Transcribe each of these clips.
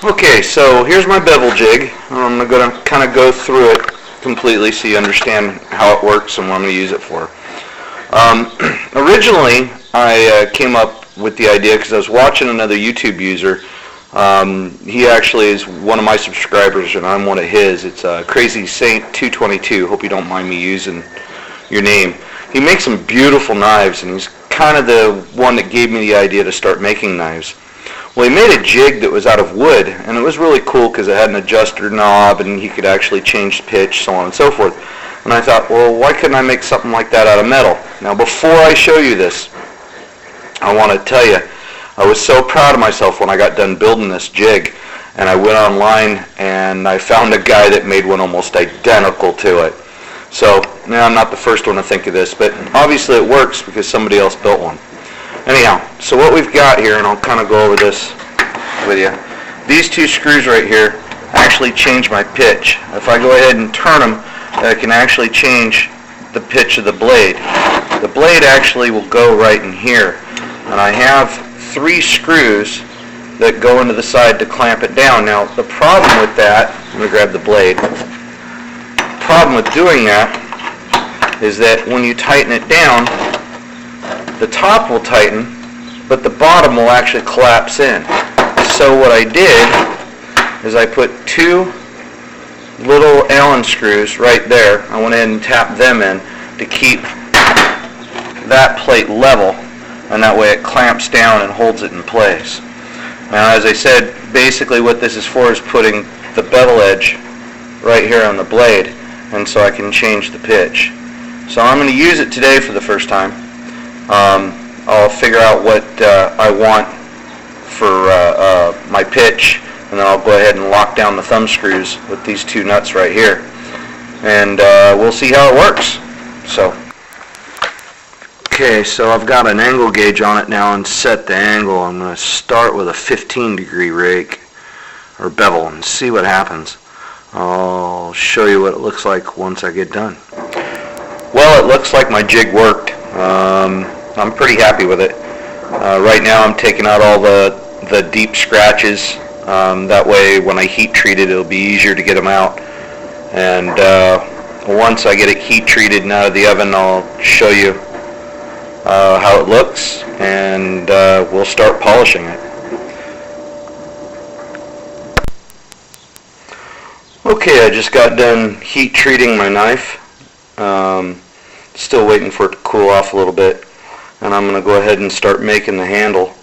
Okay, so here's my bevel jig. I'm going to kind of go through it completely so you understand how it works and what I'm going to use it for. Originally, I came up with the idea because I was watching another YouTube user. He actually is one of my subscribers and I'm one of his. It's Crazy Saint 222. Hope you don't mind me using your name. He makes some beautiful knives, and he's kind of the one that gave me the idea to start making knives. Well, he made a jig that was out of wood, and it was really cool because it had an adjuster knob, and he could actually change pitch, so on and so forth. And I thought, well, why couldn't I make something like that out of metal? Now, before I show you this, I want to tell you, I was so proud of myself when I got done building this jig, and I went online and I found a guy that made one almost identical to it. So, now I'm not the first one to think of this, but obviously it works because somebody else built one. Anyhow, so what we've got here, and I'll kind of go over this with you. These two screws right here actually change my pitch. If I go ahead and turn them, I can actually change the pitch of the blade. The blade actually will go right in here. And I have 3 screws that go into the side to clamp it down. Now, the problem with that, I'm going to grab the blade. The problem with doing that is that when you tighten it down, the top will tighten, but the bottom will actually collapse in. So what I did is I put 2 little Allen screws right there. I went ahead and tapped them in to keep that plate level, and that way it clamps down and holds it in place. Now, as I said, basically what this is for is putting the bevel edge right here on the blade, and so I can change the pitch. So I'm going to use it today for the first time. I'll figure out what I want for my pitch, and then I'll go ahead and lock down the thumb screws with these 2 nuts right here, and we'll see how it works. Okay, so I've got an angle gauge on it now and set the angle. I'm going to start with a 15-degree rake or bevel and see what happens. I'll show you what it looks like once I get done. Well, it looks like my jig worked. I'm pretty happy with it. Right now I'm taking out all the deep scratches. That way when I heat treat it, it'll be easier to get them out. And once I get it heat treated and out of the oven, I'll show you how it looks, and we'll start polishing it. Okay, I just got done heat treating my knife. Still waiting for it to cool off a little bit, and I'm going to go ahead and start making the handle.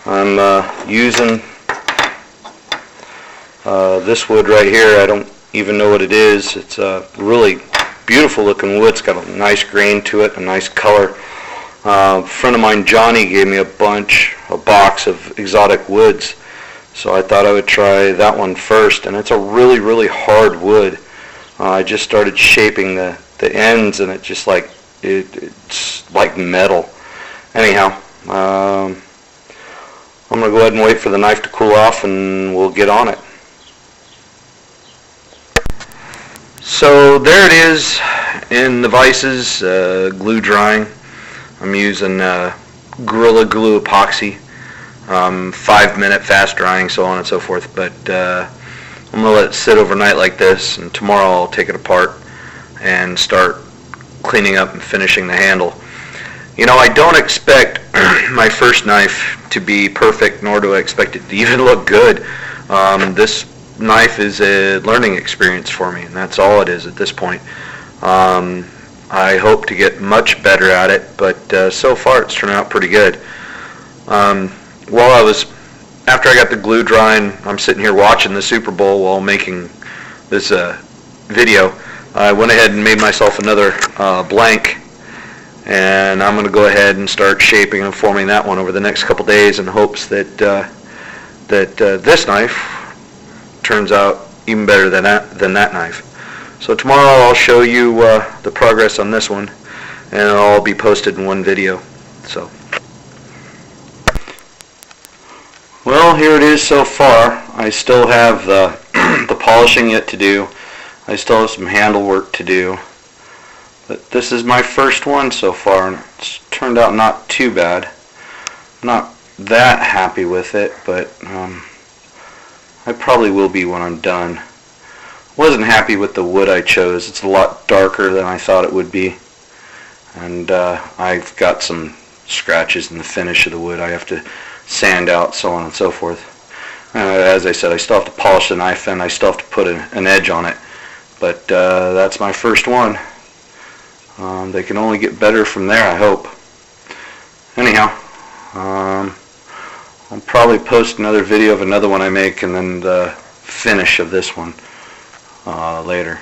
I'm using this wood right here. I don't even know what it is. It's a really beautiful looking wood. It's got a nice grain to it, a nice color. A friend of mine, Johnny, gave me a box of exotic woods, so I thought I would try that one first, and it's a really, really hard wood. I just started shaping the ends, and it's like metal. Anyhow, I'm going to go ahead and wait for the knife to cool off, and we'll get on it. So there it is in the vices, glue drying. I'm using Gorilla Glue epoxy, 5-minute fast drying, so on and so forth. But I'm going to let it sit overnight like this, and tomorrow I'll take it apart and start cleaning up and finishing the handle. You know, I don't expect my first knife to be perfect, nor do I expect it to even look good. This knife is a learning experience for me, and that's all it is at this point. I hope to get much better at it, but so far it's turned out pretty good. After I got the glue drying, I'm sitting here watching the Super Bowl while making this video. I went ahead and made myself another blank, and I'm going to go ahead and start shaping and forming that one over the next couple days in hopes that this knife turns out even better than that knife. So tomorrow I'll show you the progress on this one, and it'll all be posted in one video. So, well, here it is so far. I still have the polishing yet to do. I still have some handle work to do. But this is my first one so far, and it's turned out not too bad. Not that happy with it, but I probably will be when I'm done. Wasn't happy with the wood I chose. It's a lot darker than I thought it would be. And I've got some scratches in the finish of the wood I have to sand out, so on and so forth. As I said, I still have to polish the knife and I still have to put an edge on it. But that's my first one. They can only get better from there, I hope. Anyhow, I'll probably post another video of another one I make and then the finish of this one later.